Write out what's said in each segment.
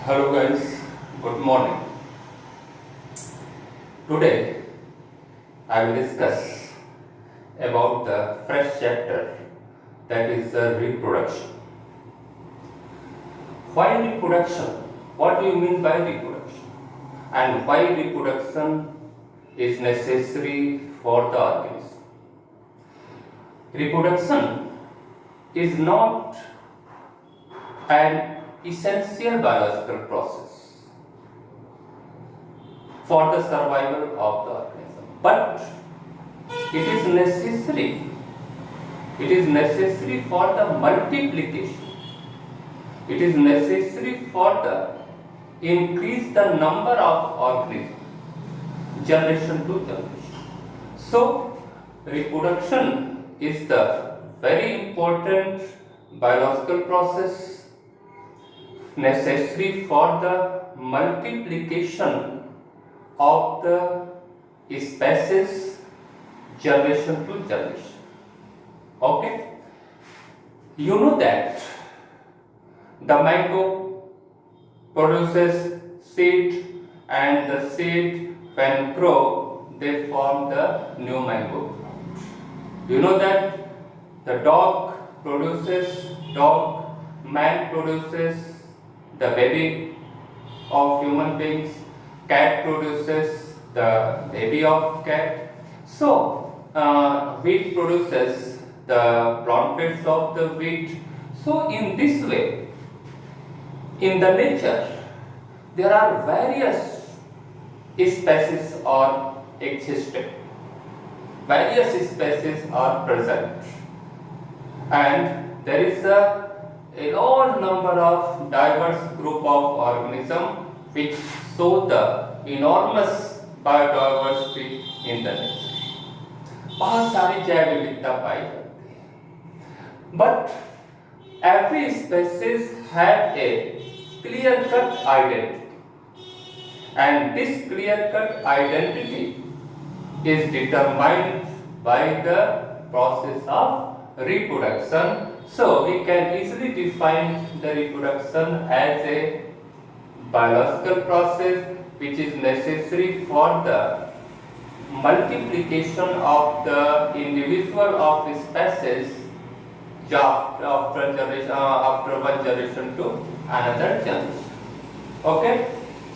Hello guys, good morning. Today I will discuss about the fresh chapter, that is the reproduction. Why reproduction? What do you mean by reproduction? And why reproduction is necessary for the organism? Reproduction is not an essential biological process for the survival of the organism, but it is necessary. It is necessary for the multiplication. It is necessary for the increase the number of organisms, generation to generation. So, reproduction is the very important biological process necessary for the multiplication of the species, generation to generation. Okay? You know that the mango produces seed, and the seed when grow they form the new mango. You know that the dog produces dog, man produces the baby of human beings, cat produces the baby of cat. So wheat produces the planters of the wheat. So in this way, in the nature, there are various species are existing. Various species are present, and there is a large number of diverse group of organisms which show the enormous biodiversity in the nature. बहुत सारी जैव विविधता पाई जाती है, but every species have a clear-cut identity, and this clear-cut identity is determined by the process of reproduction. So we can easily define the reproduction as a biological process which is necessary for the multiplication of the individual of the species after one generation to another generation. Okay?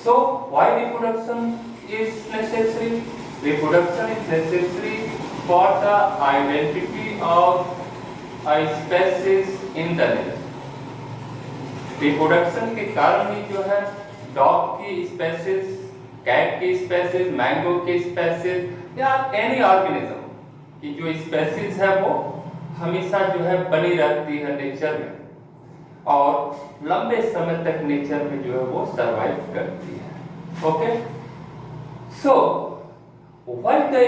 So why reproduction is necessary? Reproduction is necessary for the identity of a species in the nature. Reproduction के कारण ही जो है dog की species, cat की species, mango की species या any organism की जो स्पेसीज है वो हमेशा जो है बनी रहती है नेचर में, और लंबे समय तक नेचर में जो है वो सरवाइव करती है. Okay, so why the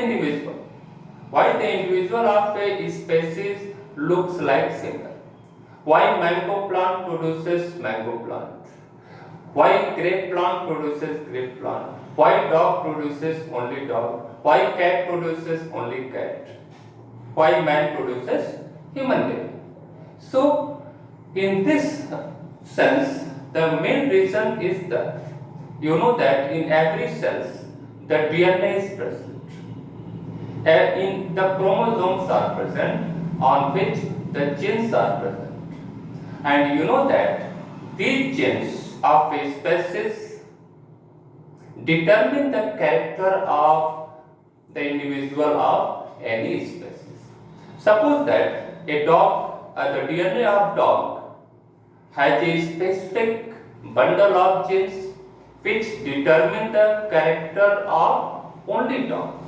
individual of a species looks like similar? Why mango plant produces mango plant? Why grape plant produces grape plant? Why dog produces only dog? Why cat produces only cat? Why man produces human being? So in this sense, the main reason is that you know that in every cell the DNA is present. In the chromosomes are present on which the genes are present. And you know that these genes of a species determine the character of the individual of any species. Suppose that a dog, the DNA of dog has a specific bundle of genes which determine the character of only dog.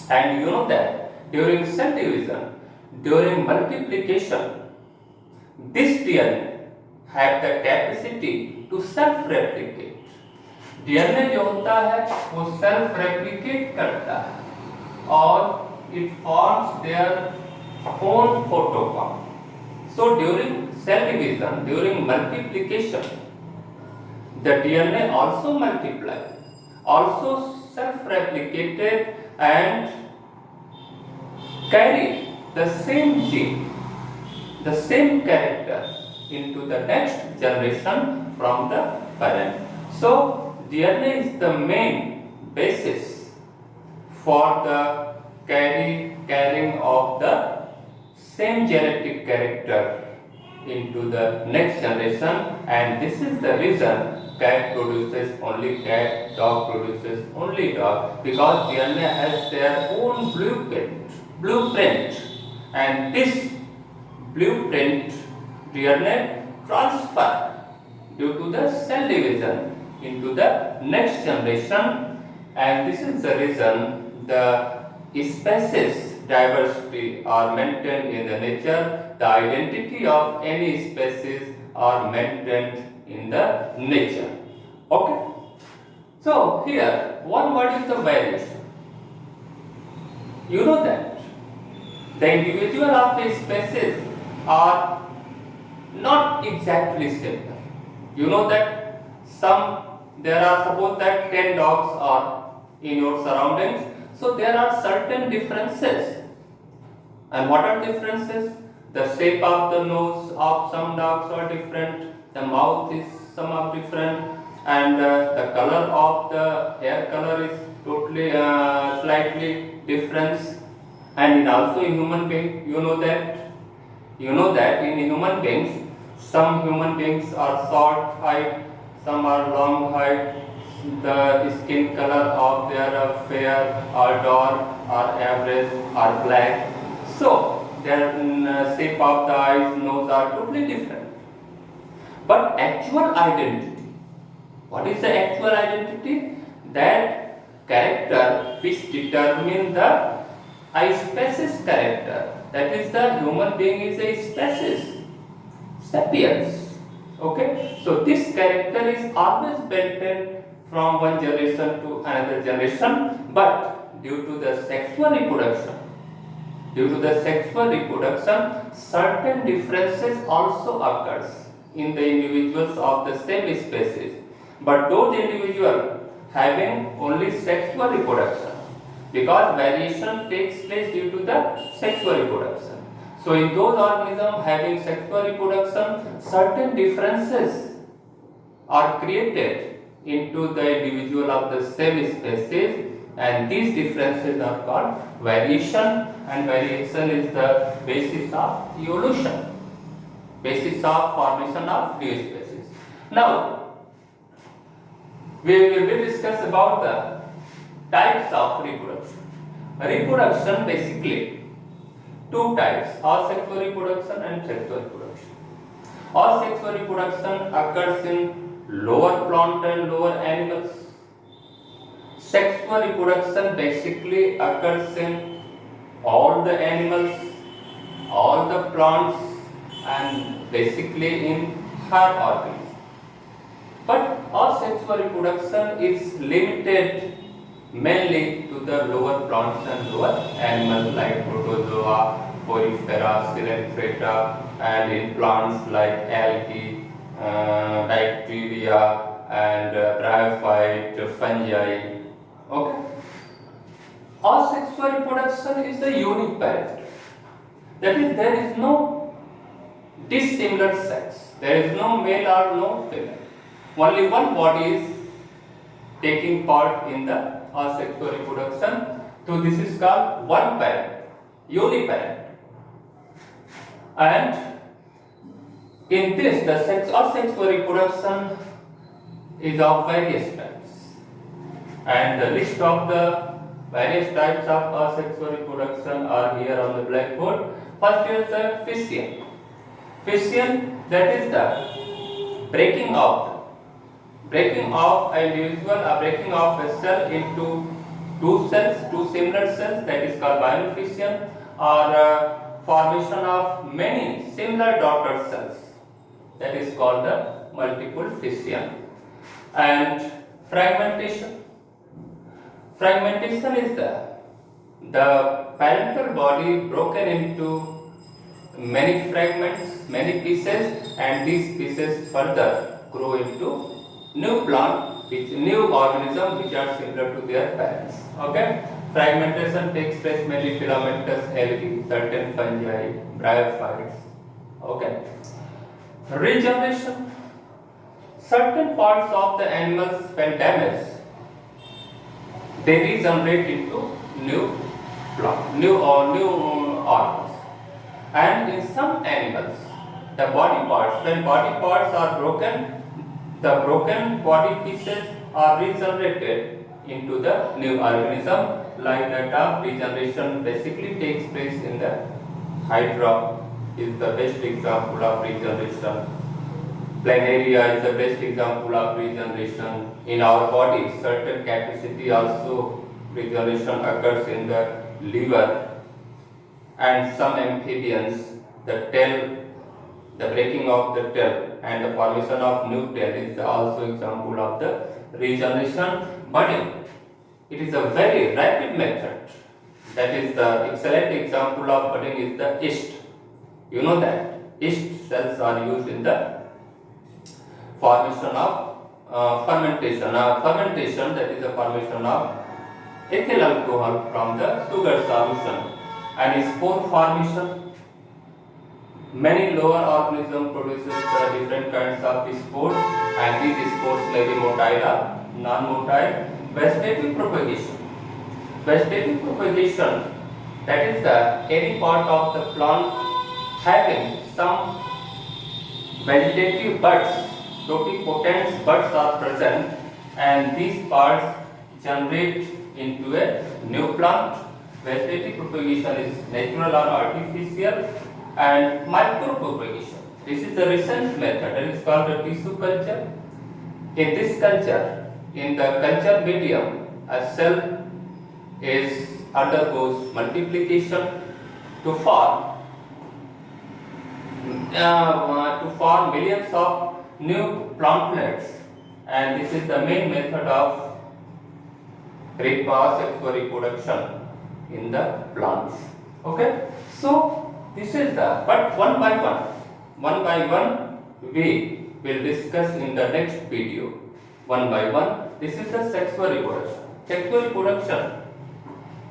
And you know that during cell division, during multiplication, this DNA have the capacity to self-replicate. DNA जो होता है वो self-replicate करता है और it forms their own photocomb. So during cell division, during multiplication, the DNA also multiplied, also self-replicated and carry the same gene, the same character into the next generation from the parent. So DNA is the main basis for the carrying of the same genetic character into the next generation, and this is the reason cat produces only cat, dog produces only dog, because DNA has their own blueprint, and this blueprint DNA transfer due to the cell division into the next generation, and this is the reason the species diversity are maintained in the nature, the identity of any species are maintained in the nature. Okay. So here, what is the variation? You know that the individual of a species are not exactly similar. You know that there are, suppose that 10 dogs are in your surroundings, so there are certain differences. And what are differences? The shape of the nose of some dogs are different, the mouth is somewhat different, and the color of the hair color is totally slightly different. And also in human being, you know that in human beings, some human beings are short height, some are long height, the skin color of their fair or dark or average or black. So their shape of the eyes, nose are totally different. But actual identity, what is the actual identity? That character which determine the species character. That is, the human being is a species, sapiens. Okay, so this character is always maintained from one generation to another generation, but due to the sexual reproduction, certain differences also occurs in the individuals of the same species. But those individuals having only sexual reproduction, because variation takes place due to the sexual reproduction. So in those organisms having sexual reproduction, certain differences are created into the individual of the same species, and these differences are called variation, and variation is the basis of evolution, basis of formation of new species. Now we will discuss about the types of reproduction. Reproduction basically two types: asexual reproduction and sexual reproduction. Asexual reproduction occurs in lower plant and lower animals. Sexual reproduction basically occurs in all the animals, all the plants, and basically in higher organisms. But asexual reproduction is limited mainly to the lower plants and lower animals like protozoa, porifera, coelenterata, and in plants like algae, bacteria, and bryophyte, fungi. Okay. Asexual reproduction is the unique parent. That is, there is no dissimilar sex. There is no male or no female. Only one body is taking part in the asexual reproduction. So this is called one parent, uniparent. And in this, the asexual reproduction is of various types. And the list of the various types of asexual reproduction are here on the blackboard. First is the fission. Fission, that is the breaking of an individual, breaking of a cell into two similar cells, that is called binary fission, or formation of many similar daughter cells, that is called the multiple fission. And fragmentation is the parental body broken into many fragments, many pieces, and these pieces further grow into new plant, new organism which are similar to their parents. Okay, fragmentation takes place mainly filamentous algae, certain fungi, bryophytes. Okay, regeneration. certain parts of the animals when damaged, they regenerate into new organs. And in some animals, the body parts, when body parts are broken, the broken body pieces are regenerated into the new organism. Like that, regeneration basically takes place in the Hydra is the best example of regeneration. Planaria is the best example of regeneration. In our body, certain capacity also regeneration occurs in the liver, and some amphibians, the tail, the breaking of the tail and the formation of new tail is also example of the regeneration. Budding, it is a very rapid method. That is the excellent example of budding is the yeast. You know that yeast cells are used in the formation of fermentation. Fermentation, that is the formation of ethyl alcohol from the sugar solution, and spore formation. Many lower organism produces the different kinds of spores, and these spores may be motile or non-motile. Vegetative propagation. Vegetative propagation, that is the any part of the plant having some vegetative buds, totipotent buds are present, and these parts generate into a new plant. Vegetative propagation is natural or artificial. And micropropagation, this is the recent method, it is called the tissue culture. In this culture, in the culture medium, a cell undergoes multiplication to form millions of new plantlets, and this is the main method of sexual reproduction in the plants. Okay, so this is the, but one by one we will discuss in the next video. One by one, this is the sexual reproduction. Sexual reproduction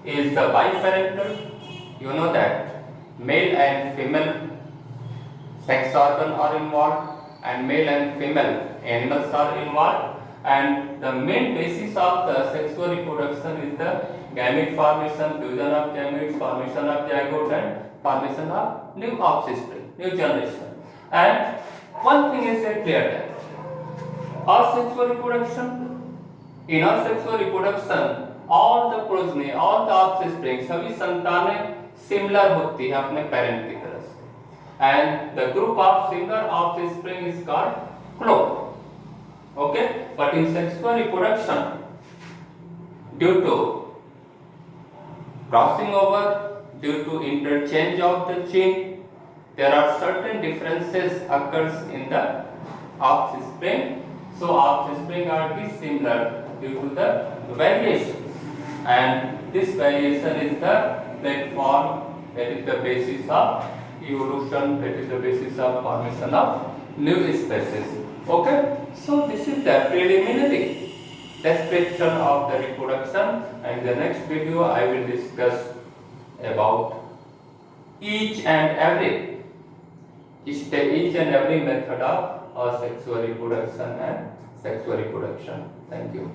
is the biparental. You know that male and female sex organ are involved, and male and female animals are involved, and the main basis of the sexual reproduction is the gamete formation, fusion of gametes, formation of zygote, and formation of new offspring, new generation. And one thing is clear that our sexual reproduction, in our sexual reproduction, all the progeny, all the offspring, सभी संतानें similar होती है अपने parent की तरह से, and the group of similar offspring is called clone. Okay, but in sexual reproduction, due to crossing over, due to interchange of the gene, there are certain differences occurs in the offspring. So offspring are dissimilar due to the variations, and this variation is the platform, that is the basis of evolution, that is the basis of formation of new species. Okay, so this is the preliminary description of the reproduction, and in the next video I will discuss about each and every method of sexual reproduction and sexual reproduction. Thank you.